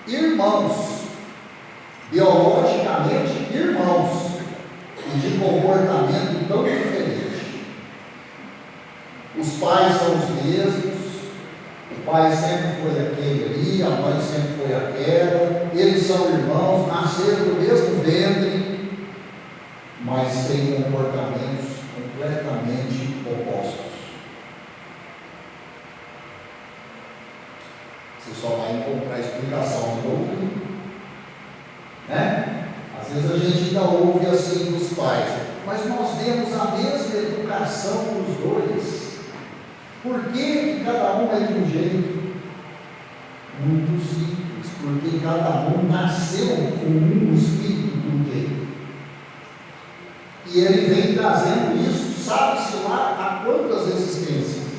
irmãos, biologicamente irmãos, e de comportamento tão diferente. Os pais são os mesmos, o pai sempre foi aquele ali, a mãe sempre foi aquela, eles são irmãos, nasceram do mesmo ventre, mas têm comportamentos completamente opostos. Você só vai encontrar explicação de doutrina, né? Às vezes a gente ainda ouve assim dos pais, mas nós demos a mesma educação para os dois. Por que cada um é de um jeito? Muito simples, porque cada um nasceu com um espírito de um jeito. E ele vem trazendo isso, sabe-se lá há quantas existências.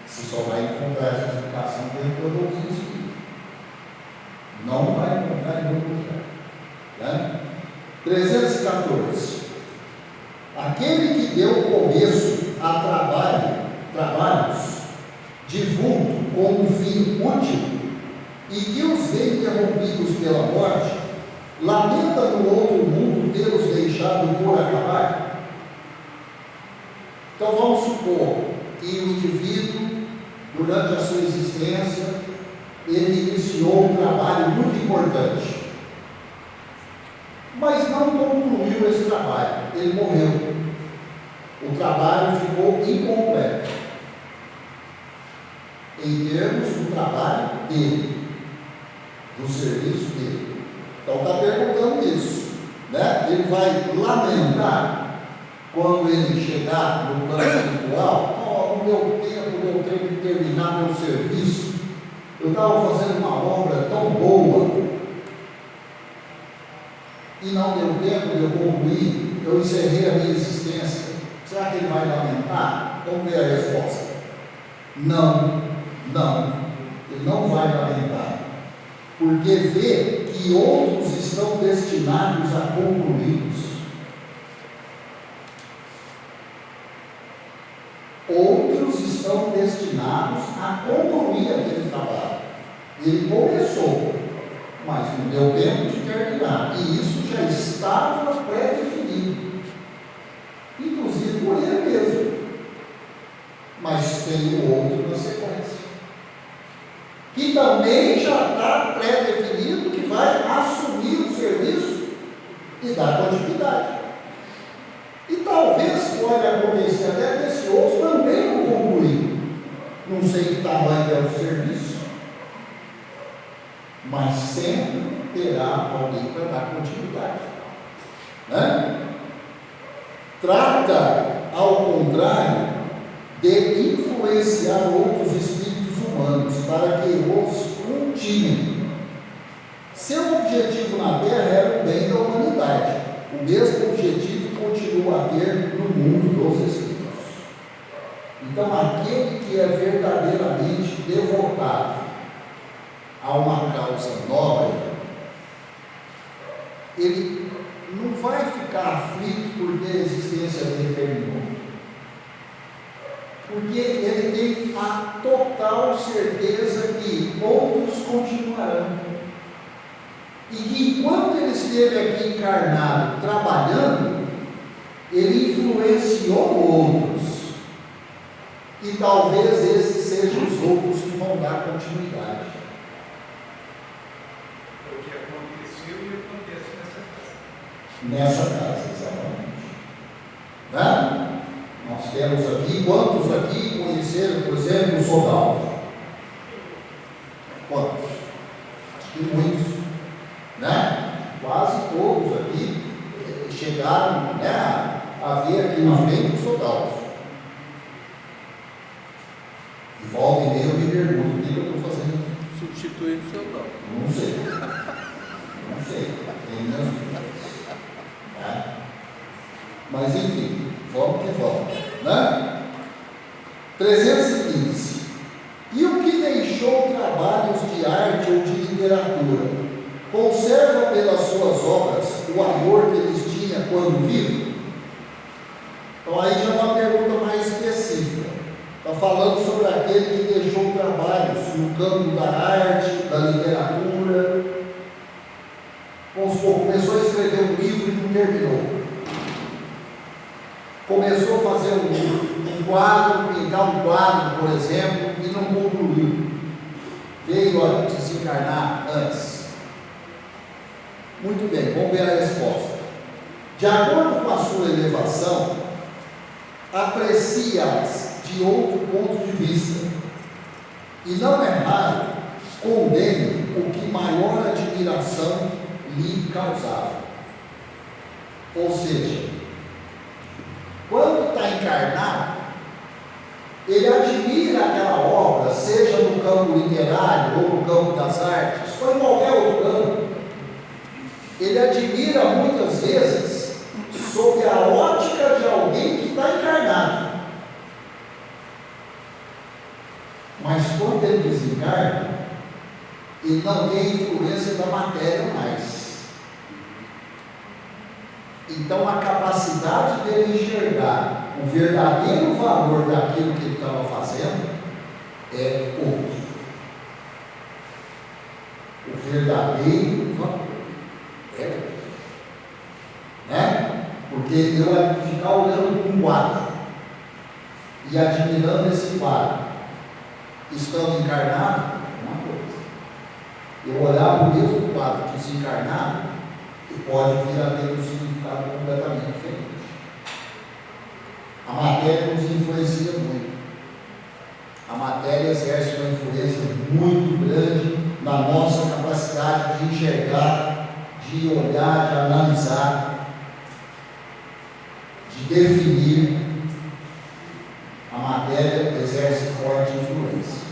Você só vai encontrar essa explicação dentro da doutrina espírita. Não vai encontrar em outro lugar. Né? 314. Aquele que deu começo a trabalhos de vulto com um fim útil, e que os vê interrompidos pela morte, lamenta no outro mundo tê-los deixado por acabar. Então vamos supor que o indivíduo, durante a sua existência, ele iniciou um trabalho muito importante, mas não concluiu esse trabalho, ele morreu. O trabalho ficou incompleto em termos do trabalho dele, do serviço dele. Então está perguntando isso, né? Ele vai lamentar quando ele chegar no plano espiritual: no meu tempo eu tenho que terminar meu serviço, eu estava fazendo uma obra tão boa e não deu tempo de eu concluir, eu encerrei a minha existência. Será que ele vai lamentar? Vamos ver a resposta. Não, ele não vai lamentar, porque vê que outros estão destinados a concluí-los. Outros estão destinados a concluir aquele trabalho. Ele começou, mas não deu tempo de terminar, e isso já estava pré-definido, inclusive por ele mesmo. Mas tem o outro na sequência, que também já está pré-definido, que vai assumir o serviço e dar continuidade. E talvez pode acontecer até desse outro também não concluir. Não sei que tamanho é o serviço, mas sempre terá alguém para dar continuidade, né? Trata, ao contrário, de influenciar outros espíritos humanos para que os cultivem. Seu objetivo na Terra era o bem da humanidade. O mesmo objetivo continua a ter no mundo dos espíritos. Então, aquele que é verdadeiramente devotado a uma causa nobre, ele não vai ficar aflito porque a existência dele terminou, porque ele tem a total certeza que outros continuarão, e que enquanto ele esteve aqui encarnado, trabalhando, ele influenciou outros, e talvez esses sejam os outros que vão dar continuidade. O que aconteceu e acontece Nessa casa, exatamente. Né? Nós temos aqui, quantos aqui conheceram, por exemplo, o Sodalvo? Quantos? Acho que muitos, né? Quase todos aqui chegaram, né, a ver aqui na frente o Sodalvo. E volta e meia eu me pergunto: o que eu estou fazendo aqui? Substituir o Sodalvo. Não sei. Não sei. Tem minhas dúvidas. Né? Mas enfim, vamos que vamos, né? 315. E o que deixou trabalhos de arte ou de literatura, conserva pelas suas obras o amor que eles tinha quando vivo? Então aí já é uma pergunta mais específica. Está falando sobre aquele que deixou trabalhos no campo da arte, da literatura. Vamos supor, começou a escrever um livro e não terminou. Começou a fazer um quadro, pintar um quadro, por exemplo, e não concluiu. Veio a desencarnar antes. Muito bem, vamos ver a resposta. De acordo com a sua elevação, aprecia-as de outro ponto de vista, e não é raro condene o que maior admiração lhe causava. Ou seja, quando está encarnado, ele admira aquela obra, seja no campo literário ou no campo das artes, ou em qualquer outro campo. Ele admira muitas vezes sob a ótica de alguém que está encarnado. Mas quando ele desencarna, ele não tem influência da matéria mais. Então a capacidade dele enxergar o verdadeiro valor daquilo que ele estava fazendo é outro. O verdadeiro valor é outro. Né? Porque eu ficar olhando para um quadro e admirando esse quadro, estando encarnado, é uma coisa. Eu olhar para o mesmo quadro desencarnado, que pode vir a ter um significado completamente diferente. A matéria nos influencia muito. A matéria exerce uma influência muito grande na nossa capacidade de enxergar, de olhar, de analisar, de definir. A matéria exerce forte influência.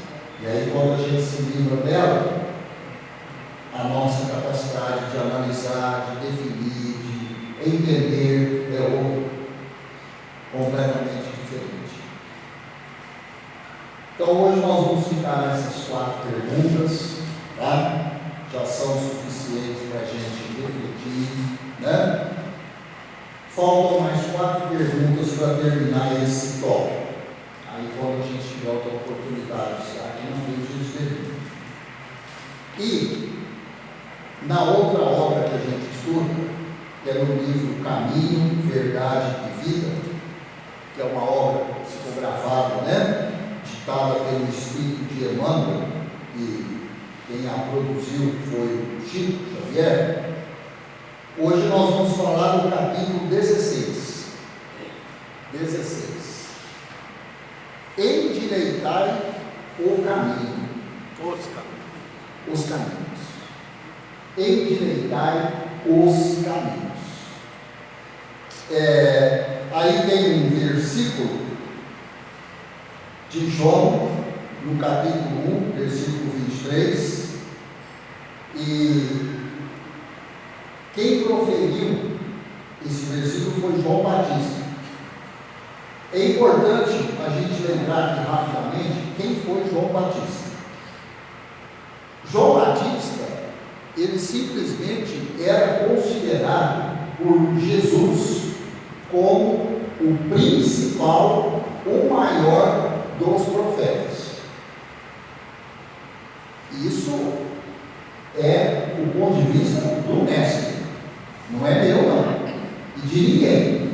E aí, quando a gente se livra dela, a nossa capacidade de analisar, de definir, de entender é outra, completamente diferente. Então, hoje nós vamos ficar nessas 4 perguntas, tá? Já são suficientes para a gente refletir, né? Faltam mais 4 perguntas para terminar esse tópico. Aí, quando a gente tiver outra oportunidade, aqui na frente eles terminam. E, na outra obra que a gente estuda, que é no livro Caminho, Verdade e Vida, que é uma obra psicografada, né? Ditada pelo Espírito de Emmanuel, e quem a produziu foi o Chico Xavier. Hoje nós vamos falar do capítulo 16. Endireitai o caminho. Os caminhos. Endireitai os caminhos. Aí tem um versículo de João, no capítulo 1, versículo 23, e quem proferiu esse versículo foi João Batista. É importante a gente lembrar aqui rapidamente quem foi João Batista. João Batista, ele simplesmente era considerado por Jesus como o principal, o maior dos profetas. Isso é o ponto de vista do mestre, não é meu não, e de ninguém.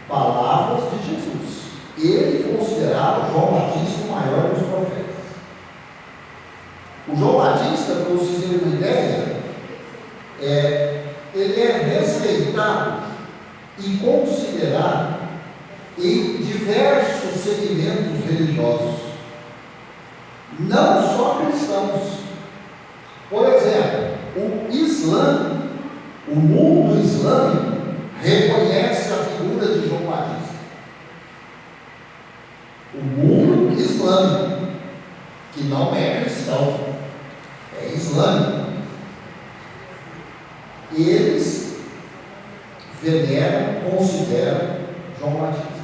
Palavras de Jesus. Ele considerava João Batista o maior dos profetas. O João Batista, para vocês terem uma ideia, ele é respeitado e considerado em diversos segmentos religiosos, não só cristãos. Por exemplo, o Islã, o mundo islâmico, reconhece a figura de João Batista. O mundo islâmico, que não é cristão, é islâmico, eles veneram, consideram João Batista.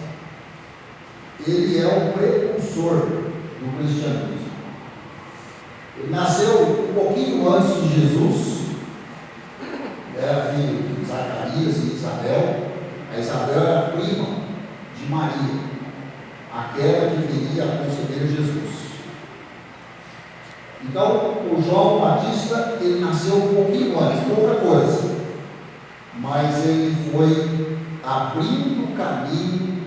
Ele é o precursor do cristianismo. Ele nasceu um pouquinho antes de Jesus, era filho de Zacarias e Isabel. A Isabel era prima de Maria, aquela que viria a conceber Jesus. Então, o João Batista, ele nasceu um pouquinho antes, pouca coisa, mas ele foi abrindo o caminho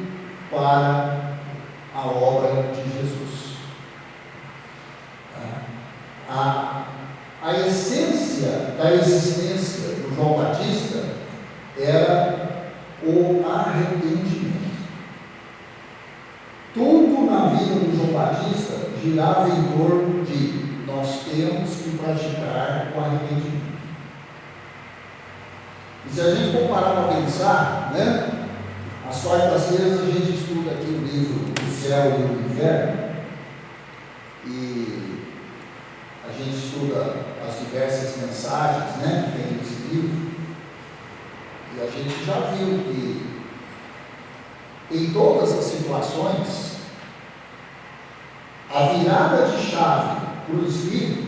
para a obra de Jesus. A essência da existência do João Batista era o arrependimento. Tudo na vida do João Batista girava em torno de nós temos que praticar o arrependimento. E se a gente for parar para pensar, né? Às quartas-feiras a gente estuda aqui o livro O Céu e o Inferno, e a gente estuda as diversas mensagens, né, que tem nesse livro, e a gente já viu que em todas as situações a virada de chave para o Espírito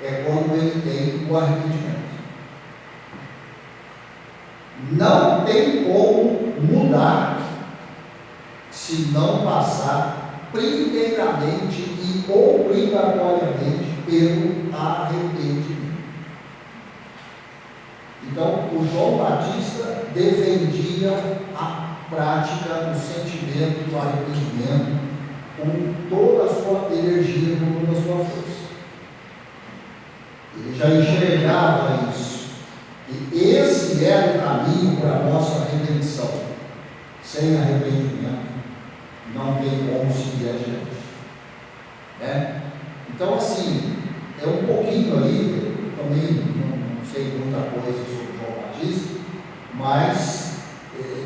é quando ele tem o arrependimento. Não tem como mudar se não passar primeiramente e obrigatoriamente pelo arrependimento. Então, o João Batista defendia a prática do sentimento do arrependimento com toda a sua energia, com toda a sua força. Ele já enxergava isso. E esse era o caminho para a nossa redenção. Sem arrependimento, não tem como seguir adiante. Né? Então, assim, é um pouquinho ali, eu também não sei muita coisa sobre João Batista, mas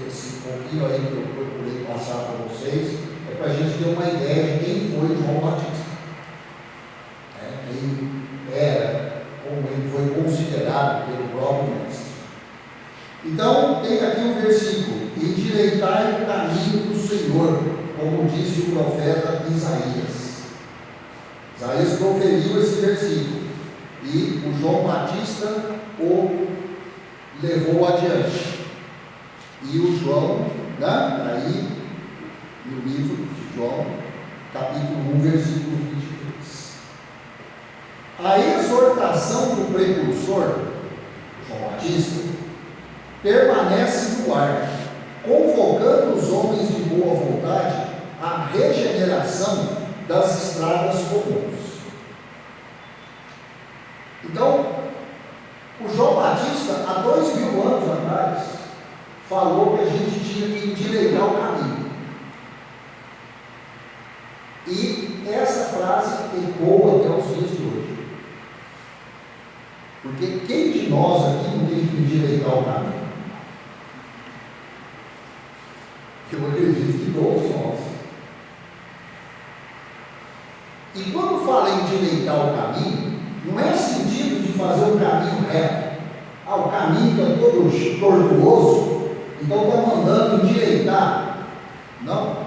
esse pouquinho aí que eu procurei passar para vocês é para a gente ter uma ideia de quem foi João Batista. Quem era, como ele foi considerado pelo próprio mestre. Então, tem aqui um versículo: endireitai o caminho do Senhor, como disse o profeta Isaías. Isaías proferiu esse versículo e o João Batista o levou adiante. E o João, né, aí no livro de João, capítulo 1, versículo 23. A exortação do precursor, João Batista, permanece no ar, convocando os homens de boa vontade à regeneração das estradas comuns. Então, o João Batista, há 2000 anos atrás, falou que a gente tinha que endireitar o caminho. E essa frase ecoa até os dias de hoje. Porque quem de nós aqui não tem que endireitar o caminho? Eu acredito que todos nós. E quando fala em endireitar o caminho, não é sentido de fazer um caminho reto. O caminho é todo tortuoso, então está mandando endireitar. Não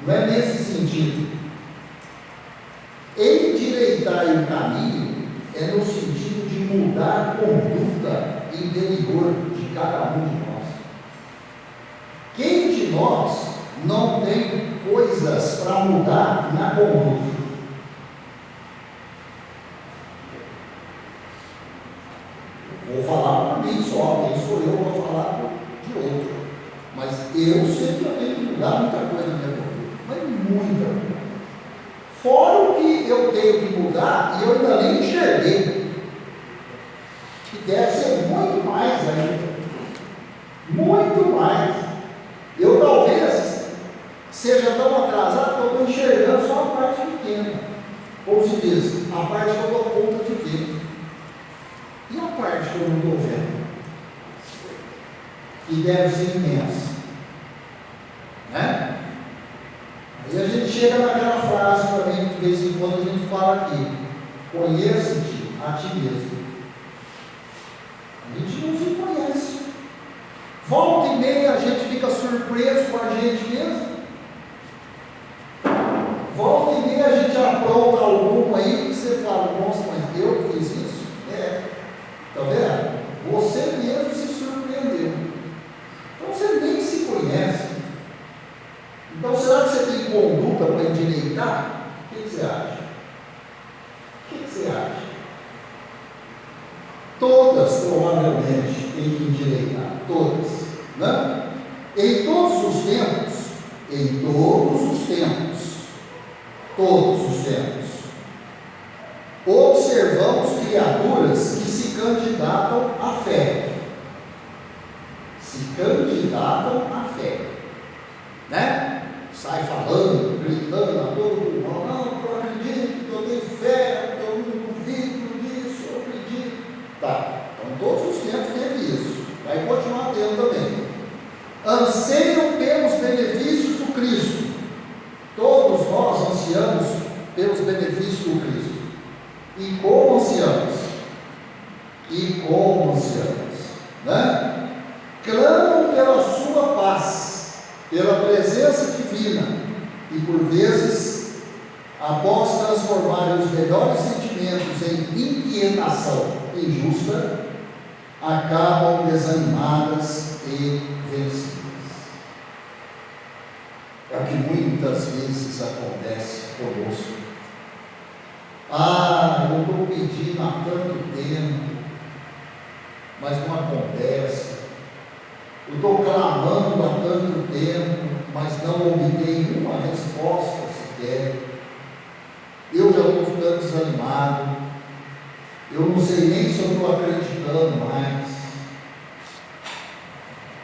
é nesse sentido. Endireitar o caminho é no sentido de mudar a conduta interior de cada um de nós. Quem de nós não tem coisas para mudar na conduta? Vou falar por mim só, quem sou eu vou falar de outro. Mas eu sei que eu tenho que mudar muita coisa na minha conduta, mas muita coisa. Fora o que eu tenho que mudar, e eu ainda nem enxerguei, que deve ser muito mais ainda. Muito mais. Eu talvez seja tão atrasado que eu estou enxergando só a parte pequena. Ou se diz, a parte que eu dou conta de ver. E a parte que eu não estou vendo? Que deve ser imensa. Né? Aí a gente chega naquela frase também, de vez em quando a gente fala aqui: conheça-te a ti mesmo. A gente não se conhece. Volta e meia a gente fica surpreso com a gente mesmo. Volta e meia a gente apronta algum aí que você fala: nossa, mas eu fiz isso? Está vendo? Você mesmo se surpreendeu. Então você nem se conhece. Então será que você tem conduta para endireitar? O que você acha? O que você todas provavelmente têm que endireitar, todas, né? Em todos os tempos, observamos criaturas que se candidatam à fé, né? Sai falando, gritando a todo mundo, não, eu acredito, eu tenho fé, eu não duvido disso, eu acredito. Tá, então todos os tempos teve isso, vai continuar tendo também. Anseiam pelos benefícios do Cristo. Todos nós ansiamos pelos benefícios do Cristo. E como ansiamos, né? Clamam pela sua paz, pela presença divina, e por vezes, após transformarem os melhores sentimentos em inquietação injusta, acabam desanimadas e vencidas. É o que muitas vezes acontece conosco. Eu estou pedindo há tanto tempo, mas não acontece. Eu estou clamando há tanto tempo, mas não obtenho uma resposta sequer. Eu já estou ficando desanimado. Eu não sei nem se eu estou acreditando mais.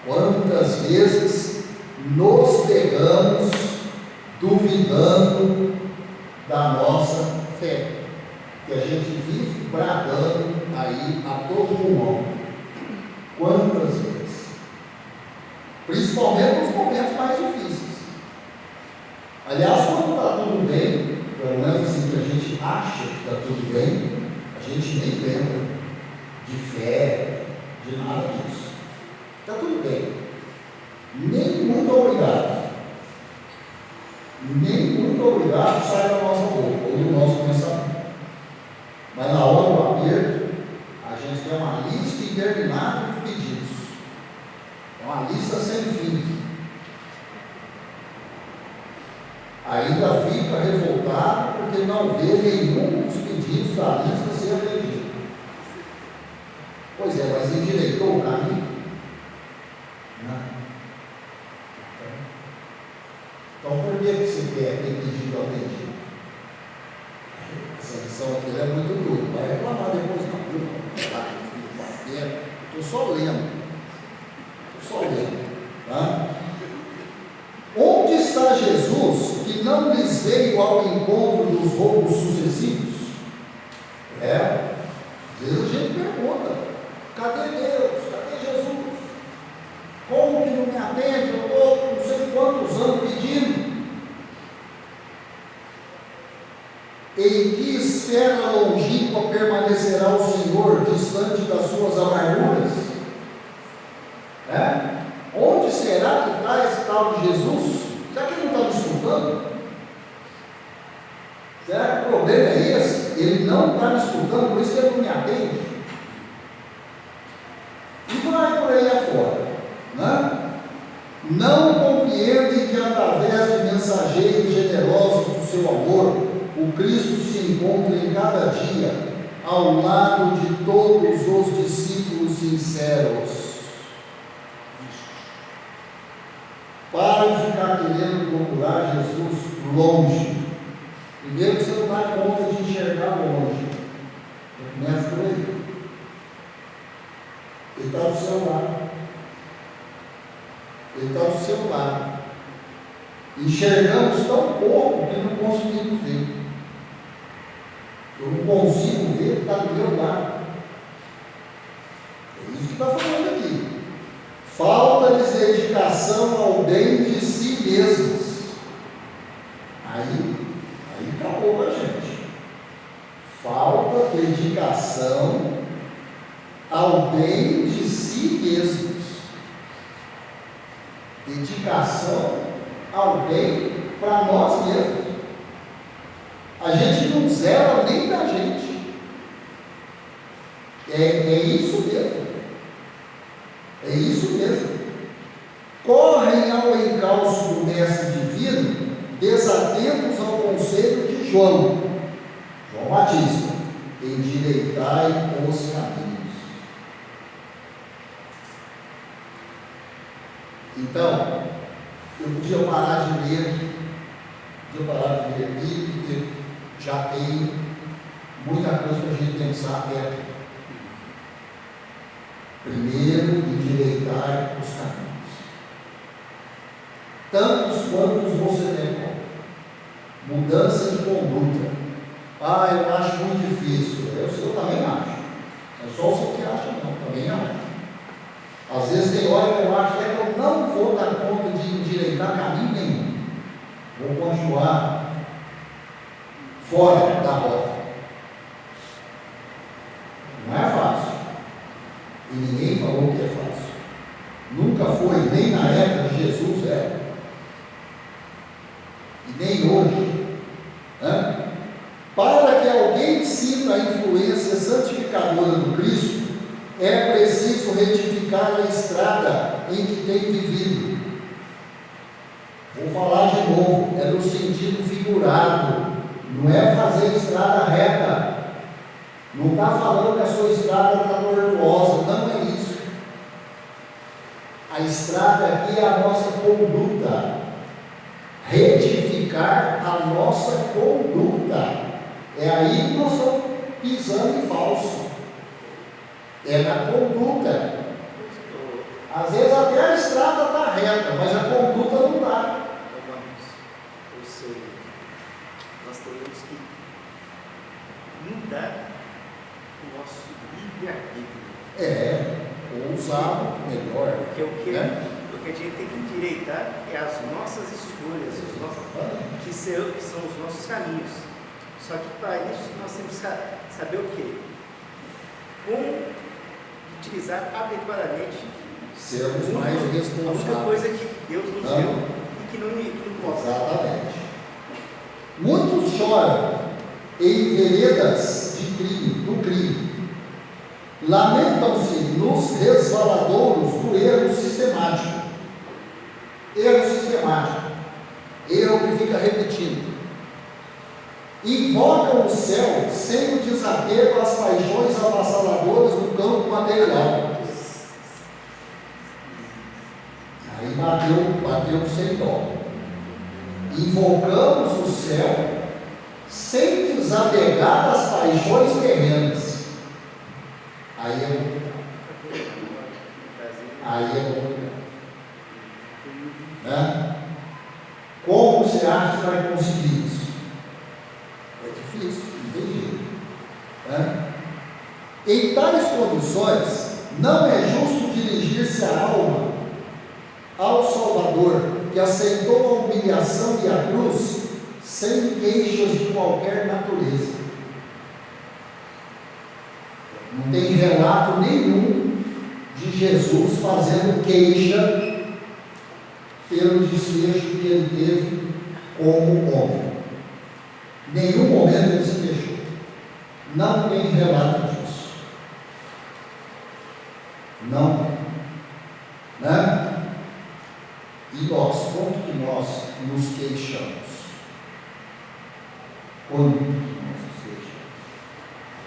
Quantas vezes nos pegamos duvidando da nossa fé, que a gente vive bradando aí a todo pulmão. Quantas vezes? Principalmente nos momentos mais difíceis. Aliás, quando está tudo bem, pelo menos assim que a gente acha que está tudo bem, a gente nem lembra de fé, de nada disso. Está tudo bem. Nem muito obrigado. Nem muito obrigado sai da nossa boca ou do nosso pensamento. Mas na hora do aperto, a gente tem uma lista interminável de pedidos. Uma lista sem fim. Ainda fica revoltado porque não vê nenhum dos pedidos da lista ser atendido. Pois é, mas endireitou o caminho? Não. Então, por que você quer ter pedido atendido? Essa lição aqui é muito dura. Vai reclamar depois, não. Estou só lendo. Tá? Onde está Jesus que não lhes veio ao encontro dos roubos sucessivos? Às vezes a gente pergunta: cadê Deus? Cadê Jesus? Como que não me atende? Eu estou não sei quantos anos pedindo. Em que esfera longínqua permanecerá o Senhor, distante das suas amarguras? Onde será que está esse tal de Jesus? Será que ele não está me escutando? Será que o problema é esse? Ele não está me escutando, por isso que ele não me atende? E vai por aí afora, né? Não compreendem que através de mensageiros generosos do seu amor, o Cristo se encontra em cada dia ao lado de todos os discípulos sinceros. Para de ficar querendo procurar Jesus longe. Primeiro que você não dá conta de enxergar longe. Começa por aí. Ele está do seu lado. Ele está do seu lado. Enxergamos tão pouco que não conseguimos ver. Eu não consigo ver, está do meu lado. É isso que está falando aqui. Falta-lhes dedicação ao bem de si mesmos. Aí acabou para a gente. Falta dedicação ao bem de si mesmos. Dedicação ao bem para nós mesmos. A gente não zela nem da gente. É isso mesmo. É isso mesmo. Correm ao encalço do Mestre Divino, desatentos ao conselho de João Batista: endireitai os caminhos. Então, eu podia parar de ler aqui, porque já tem muita coisa para a gente pensar até aqui. Primeiro, endireitar os caminhos. Tantos quantos você tem. Mudança de conduta. Eu acho muito difícil. Eu também acho. Não é só você que acha, não. Também acho. Às vezes tem hora que eu acho que eu não vou dar conta de endireitar caminho nenhum. Vou continuar fora da rota. Não é fácil. E ninguém falou que é fácil. Nunca foi, nem na época de Jesus era. E nem hoje. Para que alguém sinta a influência santificadora do Cristo, é preciso retificar a estrada em que tem vivido. Vou falar de novo, é no sentido figurado, não é fazer estrada reta. Não está falando que a sua estrada está tortuosa, não é isso. A estrada aqui é a nossa conduta. Retificar a nossa conduta. É aí que nós estamos pisando em falso. É na conduta. Às vezes até a estrada está reta, mas a conduta não está. Ou seja, nós temos que mudar o nosso livre-arbítrio. Ou usar melhor. Porque o que a gente tem que endireitar é as nossas escolhas, que são os nossos caminhos. Só que para isso nós temos que saber o quê? Como utilizar adequadamente. Sermos mais responsáveis. A única coisa que Deus nos deu e que não pode. Exatamente. Muitos choram em veredas do crime. Lamentam-se nos resvaladouros do erro sistemático. Erro que fica repetindo. Invocam o céu sem o desapego às paixões avassaladoras do campo material. Aí bateu sem dó. Invocamos o céu sem desapegar das paixões terrenas. Aí é complicado. Como você acha que vai conseguir isso? É difícil, não tem jeito. Em tais condições, não é justo dirigir-se a alma ao Salvador, que aceitou a humilhação e a cruz, sem queixas de qualquer natureza. Não tem relato nenhum de Jesus fazendo queixa pelo desfecho que ele teve como homem. Nenhum momento ele se queixou. Não tem relato disso. Não. E nós, quanto que nós nos queixamos? Quanto que nós nos queixamos?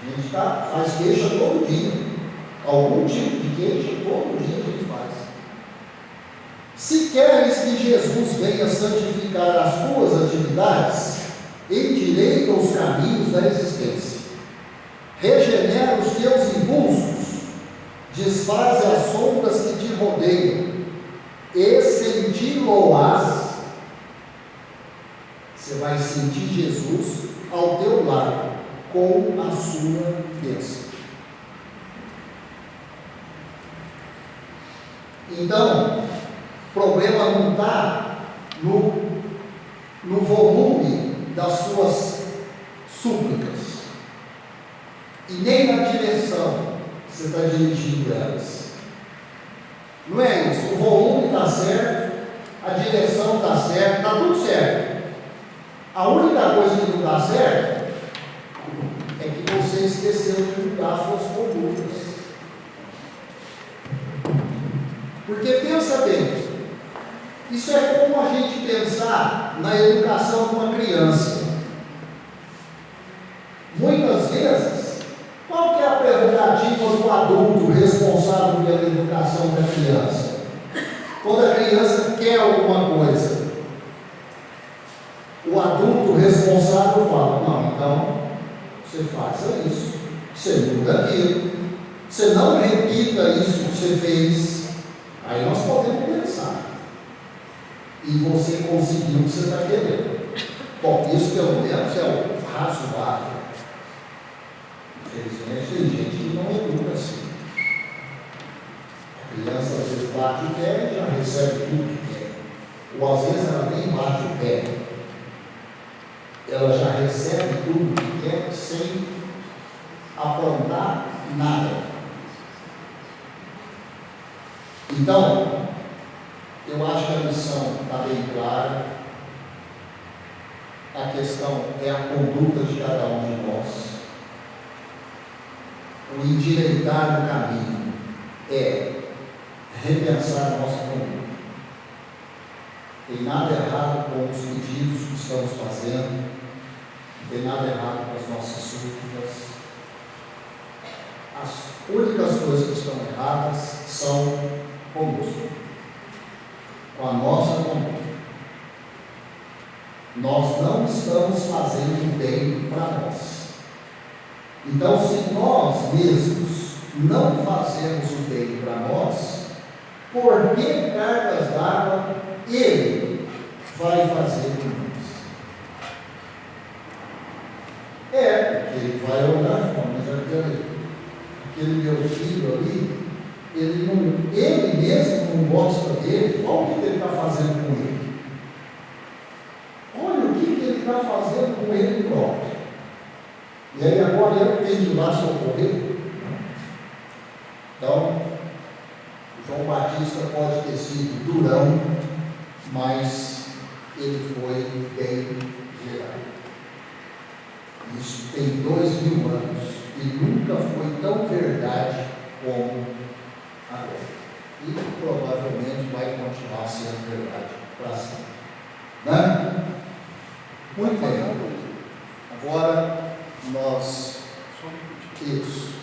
A gente faz queixa todo dia. Algum tipo de queixa, todo dia a gente faz. Se queres que Jesus venha santificar as tuas atividades, endireita os caminhos da existência, regenera os teus impulsos, desfaz as sombras que te rodeiam, e senti-lo-ás. Você vai sentir Jesus ao teu lado, com a sua bênção. Então, o problema não está no volume das suas súplicas, e nem na direção que você está dirigindo elas. Não é isso. O volume está certo, a direção está certa, está tudo certo. A única coisa que não está certo é que você esqueceu de mudar suas condutas. Porque pensa bem, isso é como a gente pensar na educação de uma criança. Muitas vezes, qual que é a prerrogativa do adulto responsável pela educação da criança? Quando a criança criança quer alguma coisa, o adulto responsável fala: não, então você faça isso, você muda aquilo, você não repita isso que você fez. Aí nós podemos pensar, e você conseguiu o que você está querendo. Bom, isso pelo menos é o razoável. Infelizmente tem gente que não educa assim. A criança às vezes bate o pé e já recebe tudo que quer. Ou às vezes ela nem bate o pé, ela já recebe tudo que quer sem aprontar nada. Então, eu acho que a missão está bem clara. A questão é a conduta de cada um de nós. O endireitar o caminho é repensar a nossa conduta. Tem nada errado com os pedidos que estamos fazendo, não tem nada errado com as nossas súplicas. As únicas coisas que estão erradas são conosco, com a nossa conduta. Nós não estamos fazendo bem para nós. Então, se nós mesmos não fazemos o bem para nós, por que cargas d'água Ele vai fazer por nós? Porque Ele vai olhar, mas aquele meu filho ali, ele mesmo não gosta dele. Olha o que ele está fazendo com ele. Olha o que ele está fazendo com ele próprio. E aí agora eu tenho que ir lá socorrer. Então, João Batista pode ter sido durão, mas ele foi bem gerado. Isso tem 2000 anos e nunca foi tão verdade como agora. E provavelmente vai continuar sendo verdade para sempre. Né? Muito bem. Agora nós. Só um minutinho. Isso.